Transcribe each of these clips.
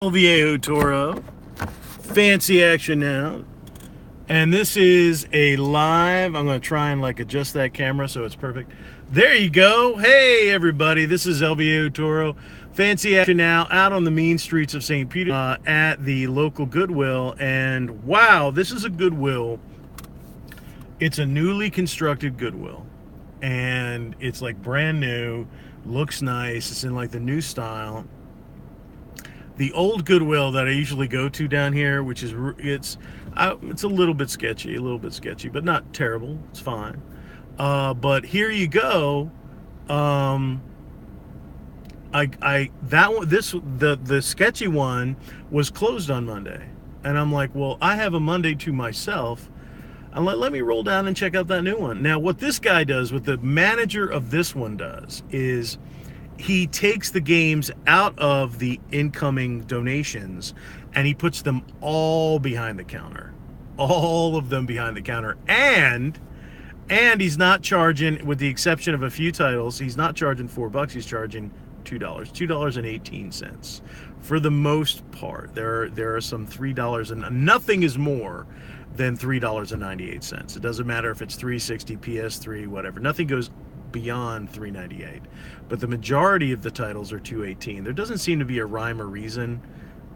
Viejo Toro, fancy action now. And this is a live, I'm going to try and adjust that camera so it's perfect. There you go. Hey everybody, this is Viejo Toro, fancy action now, out on the mean streets of St. Peter at the local Goodwill. And wow, this is a Goodwill. It's a newly constructed Goodwill. And it's like brand new, looks nice, it's in like the new style. The old Goodwill that I usually go to down here, which is it's a little bit sketchy, but not terrible. It's fine. But here you go. The sketchy one was closed on Monday, and I'm like, well, I have a Monday to myself, and let me roll down and check out that new one. Now, what this guy does, what the manager of this one does, is he takes the games out of the incoming donations and he puts them all behind the counter. All of them behind the counter. And he's not charging, with the exception of a few titles, he's not charging $4, he's charging $2.18. For the most part. There are some $3, and nothing is more than $3.98. It doesn't matter if it's 360, PS3, whatever. Nothing goes beyond $3.98, but the majority of the titles are $2.18. There doesn't seem to be a rhyme or reason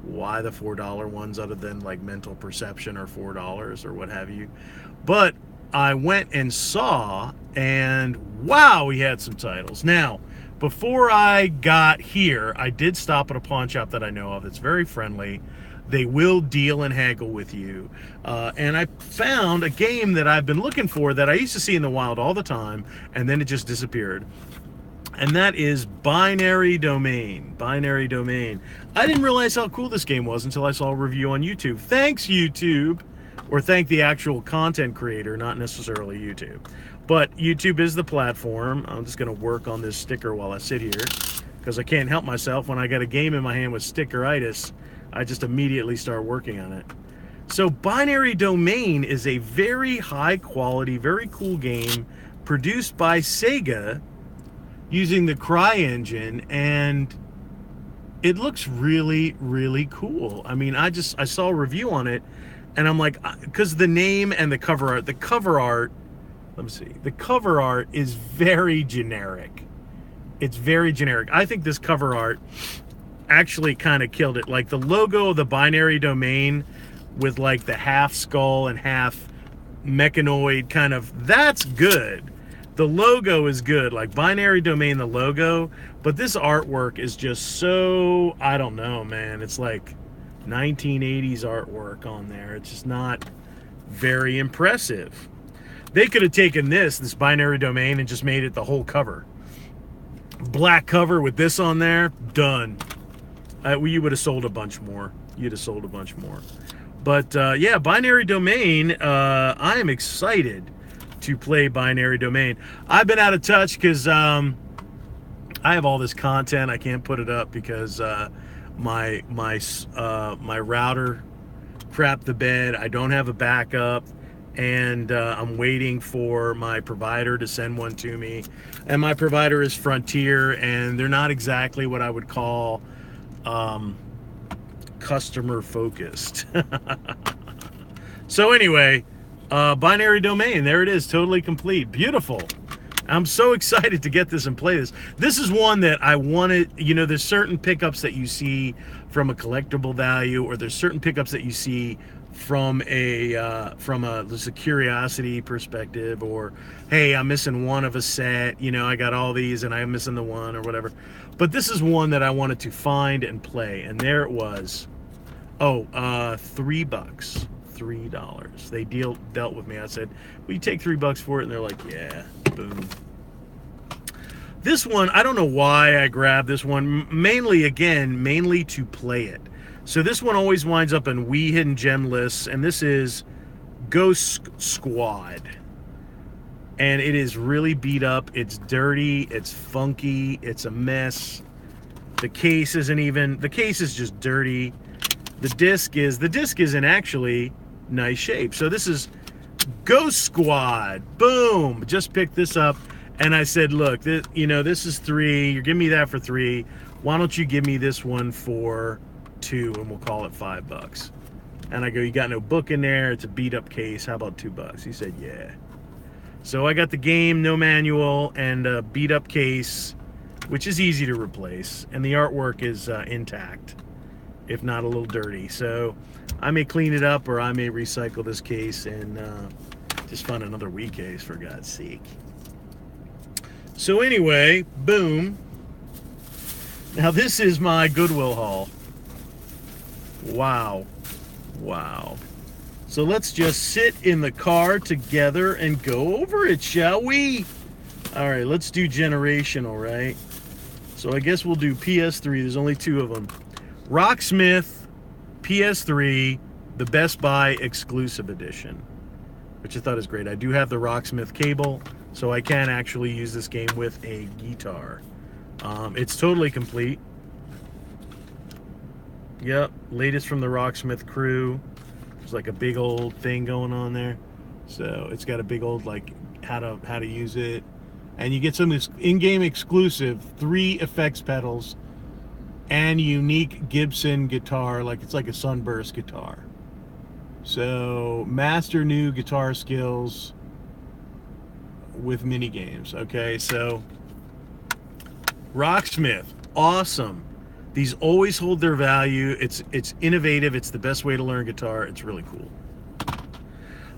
why the $4 ones, other than like mental perception, are $4 or what have you. But I went and saw, and wow, we had some titles. Now, before I got here, I did stop at a pawn shop that I know of. It's very friendly. They will deal and haggle with you. And I found a game that I've been looking for that I used to see in the wild all the time, and then it just disappeared. And that is Binary Domain. Binary Domain. I didn't realize how cool this game was until I saw a review on YouTube. Thanks, YouTube. Or thank the actual content creator, not necessarily YouTube. But YouTube is the platform. I'm just going to work on this sticker while I sit here, because I can't help myself. When I got a game in my hand with stickeritis, I just immediately start working on it. So Binary Domain is a very high quality, very cool game produced by Sega using the CryEngine, and it looks really, really cool. I mean, I saw a review on it, and I'm like, because the name and the cover art, let me see, the cover art is very generic. It's very generic. I think this cover art actually kind of killed it. Like the logo of the Binary Domain with like the half skull and half mechanoid kind of, that's good. The logo is good, like Binary Domain, the logo, but this artwork is just so, I don't know, man. It's like 1980s artwork on there. It's just not very impressive. They could have taken this Binary Domain, and just made it the whole cover. Black cover with this on there, done. You would have sold a bunch more. You'd have sold a bunch more. But yeah, Binary Domain, I am excited to play Binary Domain. I've been out of touch because I have all this content. I can't put it up because my router crapped the bed. I don't have a backup, and I'm waiting for my provider to send one to me. And my provider is Frontier, and they're not exactly what I would call customer focused. So anyway, Binary Domain, there it is, totally complete, beautiful. I'm so excited to get this and play this. This is one that I wanted. You know, there's certain pickups that you see from a collectible value, or there's certain pickups that you see from just a curiosity perspective, or hey, I'm missing one of a set, you know, I got all these and I'm missing the one or whatever. But this is one that I wanted to find and play, and there it was. $3, $3. They dealt with me. I said, will you take $3 for it? And they're like, yeah. Boom. This one, I don't know why I grabbed this one. Mainly to play it. So this one always winds up in Wii Hidden Gem lists, and this is Ghost Squad. And it is really beat up. It's dirty. It's funky. It's a mess. The case isn't even. The case is just dirty. The disc is in actually nice shape. So this is Ghost Squad. Boom. Just picked this up, and I said, look, this is $3. You're giving me that for $3. Why don't you give me this one for 2 and we'll call it $5. And I go, you got no book in there? It's a beat up case. How about $2? He said, yeah. So I got the game, no manual, and a beat up case, which is easy to replace. And the artwork is intact, if not a little dirty. So I may clean it up, or I may recycle this case and just find another Wii case, for God's sake. So anyway, boom. Now this is my Goodwill haul. Wow. Wow. So let's just sit in the car together and go over it, shall we? All right, let's do generational, right? So I guess we'll do PS3. There's only 2 of them. Rocksmith PS3, the Best Buy exclusive edition, which I thought is great. I do have the Rocksmith cable, so I can actually use this game with a guitar. It's totally complete. Yep, latest from the Rocksmith crew. There's like a big old thing going on there. So it's got a big old like how to use it. And you get some in-game exclusive 3 effects pedals and unique Gibson guitar, like it's like a Sunburst guitar. So master new guitar skills with mini games. Okay, so Rocksmith, awesome. These always hold their value. It's innovative. It's the best way to learn guitar. It's really cool.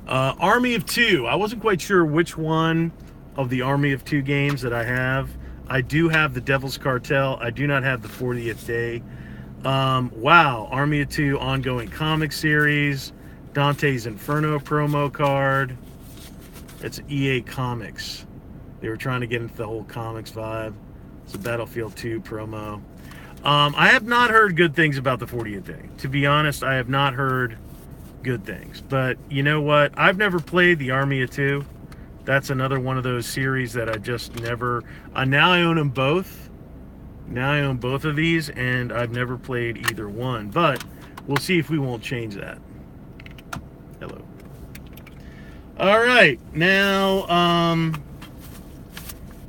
Army of Two. I wasn't quite sure which one of the Army of Two games that I have. I do have the Devil's Cartel. I do not have the 40th Day. Wow, Army of Two ongoing comic series. Dante's Inferno promo card. It's EA Comics. They were trying to get into the whole comics vibe. It's a Battlefield 2 promo. I have not heard good things about the 40th Day. To be honest, I have not heard good things. But you know what? I've never played the Army of Two. That's another one of those series that I just never... now I own them both. Now I own both of these, and I've never played either one. But we'll see if we won't change that. Hello. All right. Now,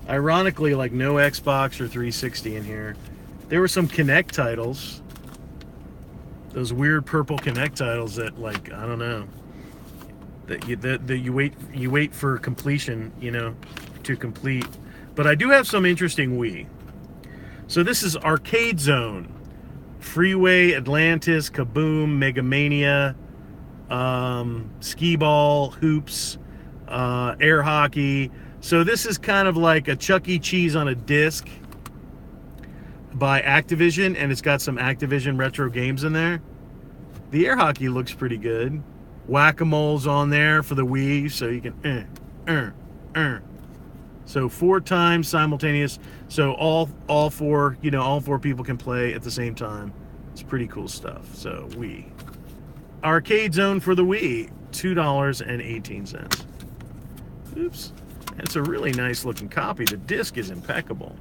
ironically, like no Xbox or 360 in here. There were some Kinect titles. Those weird purple Kinect titles that, like, I don't know. That you wait for completion, you know, to complete. But I do have some interesting Wii. So this is Arcade Zone, Freeway, Atlantis, Kaboom, Mega Mania, Skee Ball, Hoops, Air Hockey. So this is kind of like a Chuck E. Cheese on a disc by Activision, and it's got some Activision retro games in there. The Air Hockey looks pretty good. Whack-a-mole's on there for the Wii, so you can So 4 times simultaneous, so all four, you know, all 4 people can play at the same time. It's pretty cool stuff. So Wii. Arcade Zone for the Wii, $2.18. Oops. It's a really nice looking copy. The disc is impeccable.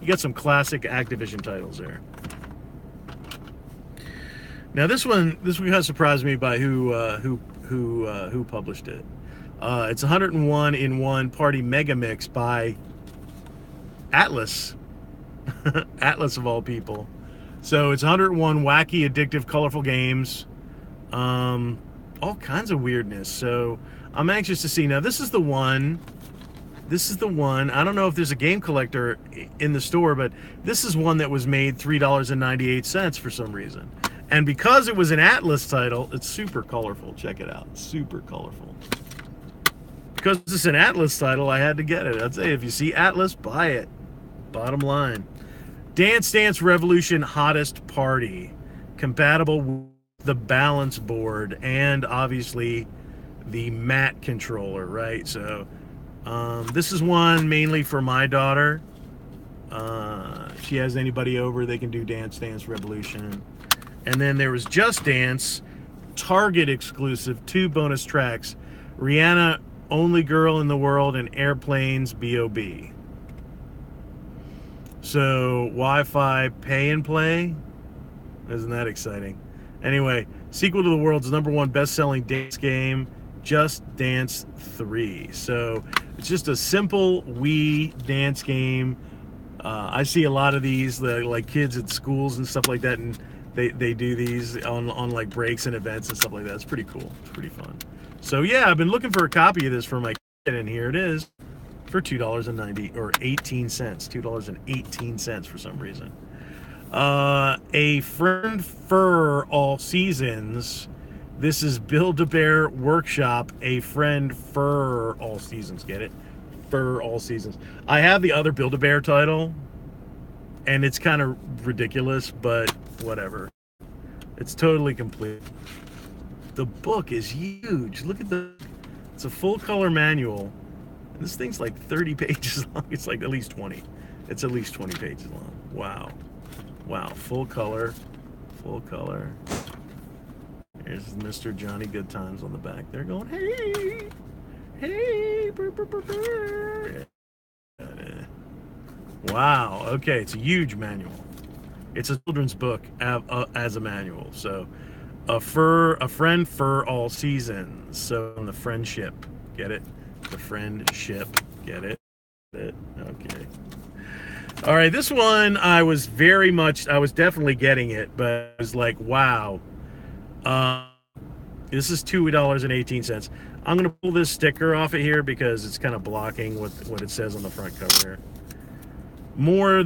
You got some classic Activision titles there. Now this one kind of surprised me by who published it. It's 101 in 1 Party Mega Mix by Atlas. Atlas of all people. So it's 101 wacky, addictive, colorful games. All kinds of weirdness. So I'm anxious to see. Now this is the one. I don't know if there's a game collector in the store, but this is one that was made $3.98 for some reason. And because it was an Atlas title, it's super colorful. Check it out. Super colorful. Because it's an Atlas title, I had to get it. I'd say if you see Atlas, buy it. Bottom line. Dance Dance Revolution Hottest Party. Compatible with the balance board and obviously the mat controller, right? So this is one mainly for my daughter. If she has anybody over, they can do Dance Dance Revolution. And then there was Just Dance, Target exclusive, 2 bonus tracks. Rihanna, Only Girl in the World, and Airplanes, B.O.B. So, Wi-Fi pay and play? Isn't that exciting? Anyway, sequel to the world's #1 best-selling dance game, Just Dance 3. So, it's just a simple Wii dance game. I see a lot of these, like kids at schools and stuff like that, and They do these on like breaks and events and stuff like that. It's pretty cool. It's pretty fun. So yeah, I've been looking for a copy of this for my kid, and here it is for $2.90 or 18 cents. $2.18 for some reason. A Friend Fur All Seasons. This is Build-A-Bear Workshop. A Friend Fur All Seasons. Get it? Fur All Seasons. I have the other Build-A-Bear title, and it's kind of ridiculous, but whatever. It's totally complete. The book is huge. Look at it's a full color manual. This thing's like 30 pages long. It's like at least 20. It's at least 20 pages long. Wow. Wow. Full color. Full color. Here's Mr. Johnny Goodtimes on the back. They're going, hey, hey. Brr, brr, brr, brr. Wow. Okay. It's a huge manual. It's a children's book as a manual. So a friend for all seasons. So the friendship. Get it? The friendship. Get it? Okay. All right, this one I was definitely getting it, but I was like, wow. This is $2.18. I'm gonna pull this sticker off of here because it's kind of blocking what it says on the front cover here. More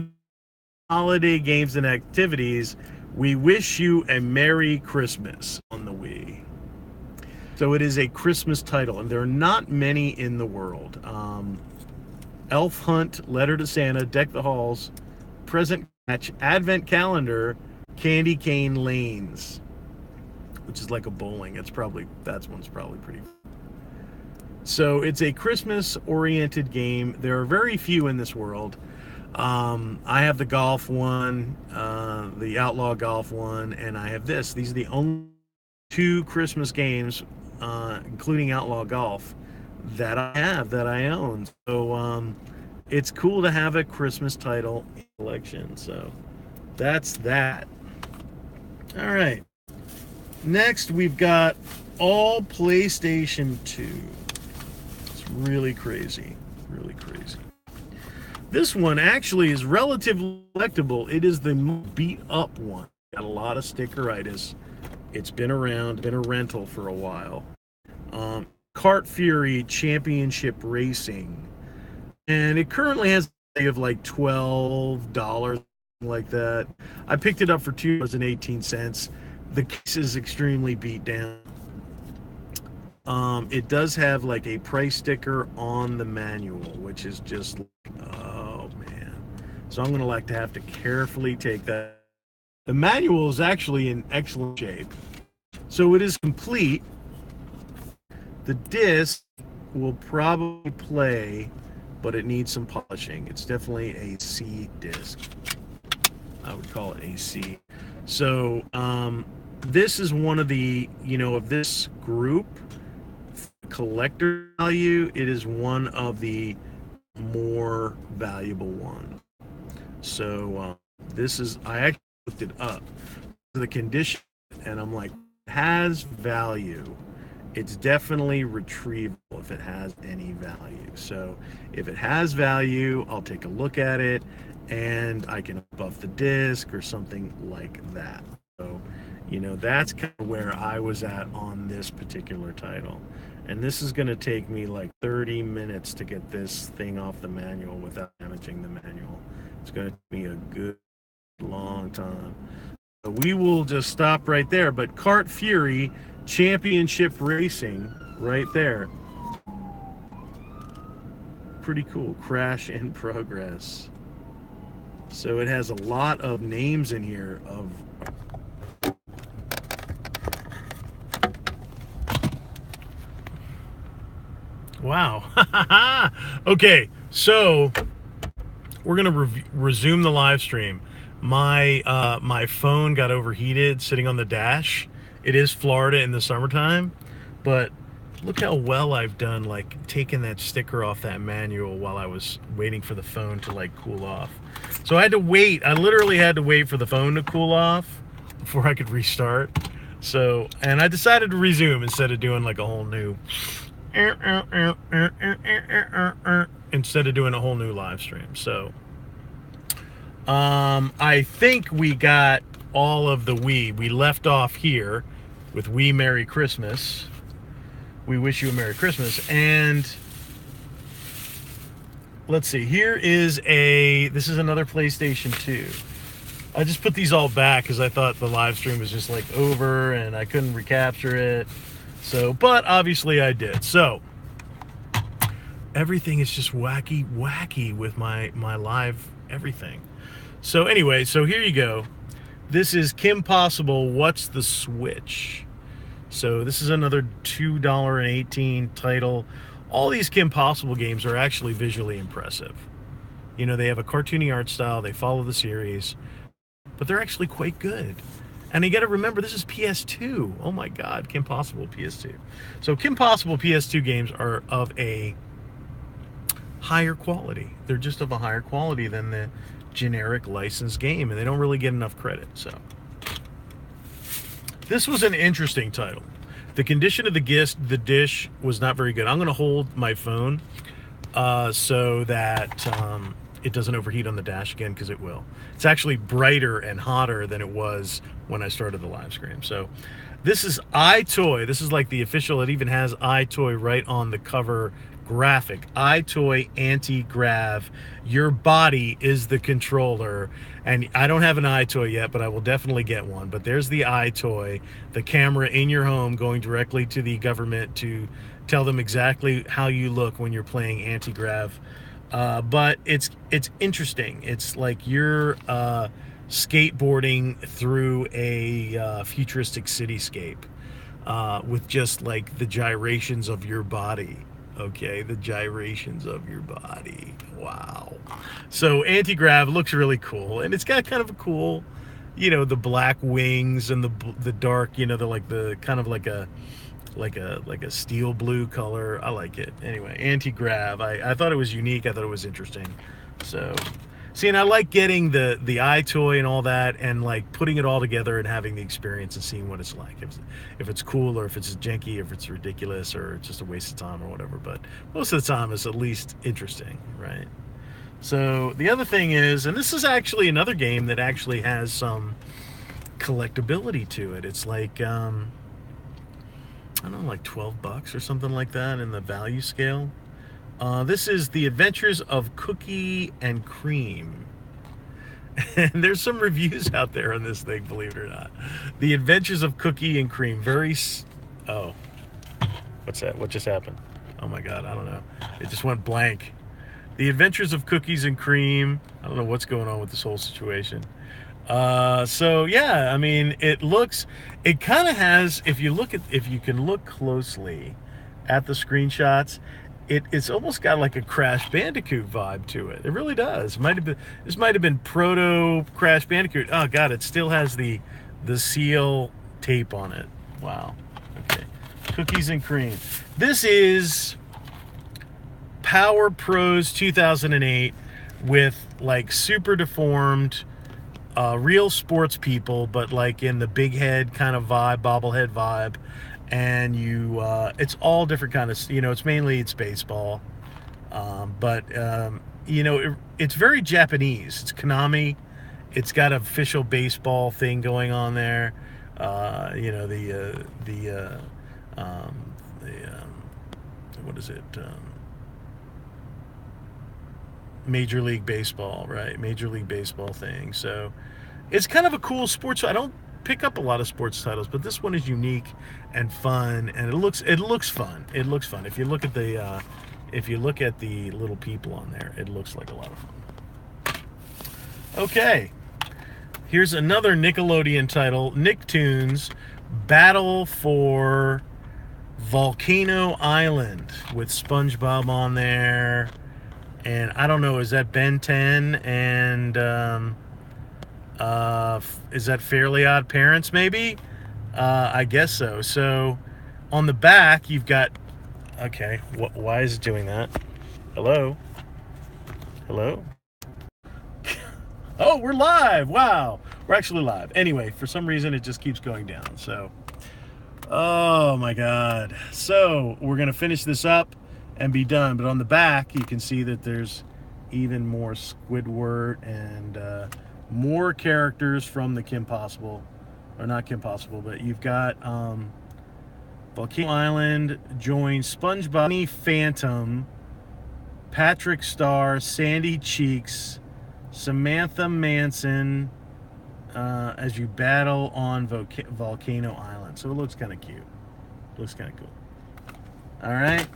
holiday games and activities. We wish you a Merry Christmas on the Wii. So it is a Christmas title, and there are not many in the world. Elf Hunt, Letter to Santa, Deck the Halls, Present Catch, Advent Calendar, Candy Cane Lanes, which is like a bowling. That one's probably pretty. So it's a Christmas-oriented game. There are very few in this world. I have the golf one, the Outlaw Golf one, and I have this. These are the only 2 Christmas games, including Outlaw Golf, that I own. So it's cool to have a Christmas title in collection. So that's that. All right. Next, we've got all PlayStation 2. It's really crazy. Really crazy. This one actually is relatively collectible. It is the beat up one. Got a lot of stickeritis. It's been around, been a rental for a while. Kart Fury Championship Racing, and it currently has a value of like $12, like that. I picked it up for $2.18. The case is extremely beat down. It does have like a price sticker on the manual, which is just oh man. So I'm gonna have to carefully take that. The manual is actually in excellent shape, so it is complete. The disc will probably play, but it needs some polishing. It's definitely a C disc. I would call it a C. So this is one of the, of this group, collector value, it is one of the more valuable ones. So I actually looked it up. The condition, and I'm like, it has value. It's definitely retrievable if it has any value. So if it has value, I'll take a look at it and I can buff the disc or something like that. So, that's kind of where I was at on this particular title. And this is going to take me like 30 minutes to get this thing off the manual without damaging the manual. It's going to take me a good long time. So we will just stop right there. But Kart Fury Championship Racing right there. Pretty cool. Crash in progress. So it has a lot of names in here of wow. Okay, so we're gonna resume the live stream. My phone got overheated sitting on the dash. It is Florida in the summertime, but look how well I've done, like taking that sticker off that manual while I was waiting for the phone to like cool off. So I had to wait. I literally had to wait for the phone to cool off before I could restart. So, and I decided to resume instead of doing like a whole new instead of doing a whole new live stream. So I think we got all of the we. We left off here with We Merry Christmas. We wish you a Merry Christmas. And let's see, this is another PlayStation 2. I just put these all back because I thought the live stream was just like over and I couldn't recapture it. So, but obviously I did. So, everything is just wacky with my live everything. So anyway, so here you go. This is Kim Possible, What's the Switch? So this is another $2.18 title. All these Kim Possible games are actually visually impressive. You know, they have a cartoony art style, they follow the series, but they're actually quite good. And you got to remember, this is PS2. Oh my God, Kim Possible PS2. So Kim Possible PS2 games are of a higher quality. They're just of a higher quality than the generic licensed game, and they don't really get enough credit. So this was an interesting title. The condition of the dish was not very good. I'm going to hold my phone so that it doesn't overheat on the dash again, because it will. It's actually brighter and hotter than it was when I started the live stream. So this is iToy. This is like the official. It even has iToy right on the cover graphic. iToy anti-grav. Your body is the controller. And I don't have an iToy yet, but I will definitely get one. But there's the iToy, the camera in your home going directly to the government to tell them exactly how you look when you're playing anti-grav. But it's interesting. It's like you're skateboarding through a futuristic cityscape with just like the gyrations of your body. Okay, the gyrations of your body. Wow. So anti-grav looks really cool, and it's got kind of a cool, you know, the black wings and the dark, you know, the kind of like a steel blue color. I like it. Anyway, anti-grav. I thought it was unique. I thought it was interesting. So, see, and I like getting the iToy and all that, and like putting it all together and having the experience and seeing what it's like. If it's cool, or if it's janky, if it's ridiculous, or it's just a waste of time or whatever. But most of the time, it's at least interesting, right? So the other thing is, and this is actually another game that actually has some collectability to it. It's like I don't know, like $12 or something like that in the value scale. This is The Adventures of Cookie and Cream. And there's some reviews out there on this thing, believe it or not. The Adventures of Cookie and Cream. Oh, what's that? What just happened? Oh my God, I don't know. It just went blank. The Adventures of Cookies and Cream. I don't know what's going on with this whole situation. So yeah, I mean, it kind of has, if you can look closely at the screenshots, it's almost got like a Crash Bandicoot vibe to it. It really does. This might have been proto Crash Bandicoot. Oh God, it still has the seal tape on it. Wow. Okay. Cookies and Cream. This is Power Pros 2008 with like super deformed real sports people, but like in the big head kind of vibe, bobblehead vibe. And it's all different kind of, you know, it's baseball. But you know, it's very Japanese. It's Konami. It's got an official baseball thing going on there. You know, what is it? Major League Baseball, right? Major League Baseball thing. So it's kind of a cool sports. I don't pick up a lot of sports titles, but this one is unique and fun, and it looks fun. It looks fun. If you look at the little people on there, it looks like a lot of fun. Okay, here's another Nickelodeon title, Nicktoons Battle for Volcano Island, with SpongeBob on there. And I don't know, is that Ben 10 and is that Fairly Odd Parents maybe? I guess so. So on the back you've got, okay, why is it doing that? Hello? Oh, we're live. Wow. We're actually live. Anyway, for some reason it just keeps going down. So, oh my God. So we're going to finish this up and be done. But on the back, you can see that there's even more Squidward and more characters from the Kim Possible, or not Kim Possible, but you've got Volcano Island joins SpongeBob, Phantom, Patrick Star, Sandy Cheeks, Samantha Manson, as you battle on Volcano Island. So it looks kind of cute. Looks kind of cool. All right.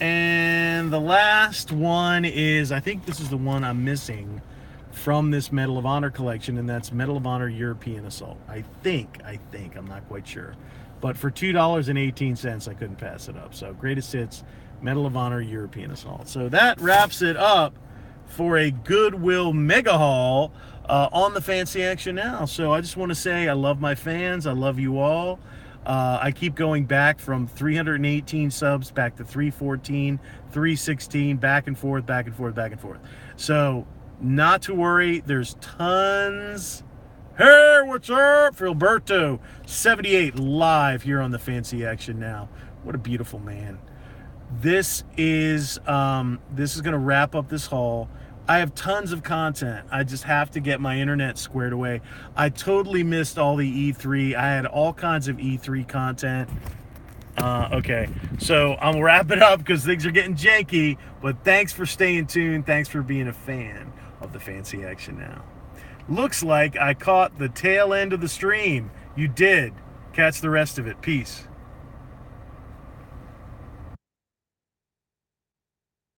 And the last one is, I think this is the one I'm missing from this Medal of Honor collection, and that's Medal of Honor European Assault. I think, I'm not quite sure. But for $2.18, I couldn't pass it up. So Greatest Hits, Medal of Honor European Assault. So that wraps it up for a Goodwill mega haul on the Fancy Action Now. So I just want to say I love my fans. I love you all. I keep going back from 318 subs back to 314, 316, back and forth, back and forth, back and forth. So not to worry, there's tons. Hey, what's up? Filberto 78 live here on the Fancy Action Now. What a beautiful man. This is going to wrap up this haul. I have tons of content. I just have to get my internet squared away. I totally missed all the E3. I had all kinds of E3 content. Okay, so I'll wrap it up because things are getting janky. But thanks for staying tuned. Thanks for being a fan of the Fancy Action Now. Looks like I caught the tail end of the stream. You did. Catch the rest of it. Peace.